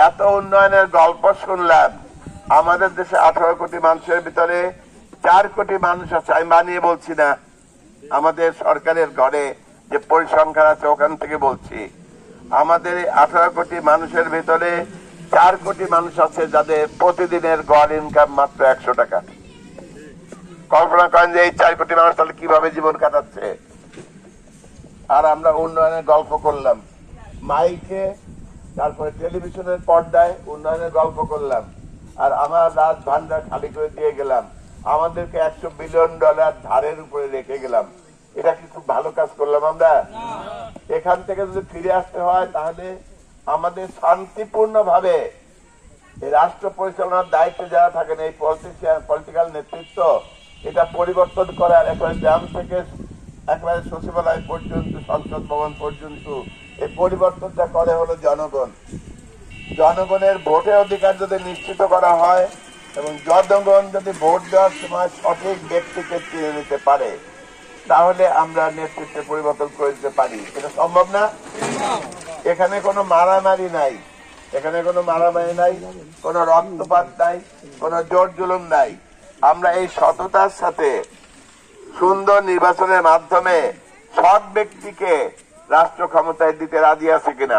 এত উন্নয়নের গল্প শুনলাম। আমাদের দেশে 18 কোটি মানুষের ভিতরে 4 কোটি মানুষ আছে, আমি বানিয়ে বলছি না, আমাদের সরকারের ঘরে যে পরিসংখ্যান আছে ওখান থেকে বলছি। আমাদের 18 কোটি মানুষের ভিতরে 4 কোটি মানুষ আছে যাদের প্রতিদিনের গড় ইনকাম মাত্র 100 টাকা। কল্পনা করেন যে এই 4 কোটি মানুষ তাহলে কিভাবে জীবন কাটাচ্ছে। আর আমরা উন্নয়নের গল্প করলাম মাইকে, তারপরে টেলিভিশনের পর্দায় উন্নয়নের গল্প করলাম, আর আমার রাজ ভান্ডার খালি করে দিয়ে গেলাম, আমাদেরকে $100 বিলিয়ন ধারের উপরে রেখে গেলাম। এটা কি খুব ভালো কাজ করলাম আমরা? এখান থেকে যদি ফিরে আসতে হয় তাহলে আমাদের শান্তিপূর্ণ ভাবে এই রাষ্ট্র পরিচালনার দায়িত্বে যারা থাকেন, এই পলিটিক্যাল নেতৃত্ব, এটা পরিবর্তন করার একেবারে গ্রাম থেকে একেবারে সচিবালয় পর্যন্ত, সংসদ ভবন পর্যন্ত এই পরিবর্তনটা করে হলো জনগণ। জনগণের ভোটের অধিকার যদি নিশ্চিত করা হয় এবং জনগণ যদি ভোট দেওয়ার সময় সঠিক ব্যক্তিকে চিনে নিতে পারে, তাহলে আমরা নেতৃত্বে পরিবর্তন করে দিতে পারি। এটা সম্ভব না? এখানে কোনো মারামারি নাই, এখানে কোনো মারামারি নাই, কোনো রক্তপাত নাই, কোনো জোর জুলুম নাই। আমরা এই সততার সাথে সুন্দর নির্বাচনের মাধ্যমে সৎ ব্যক্তিকে রাষ্ট্র ক্ষমতায় দিতে রাজি আছে কিনা?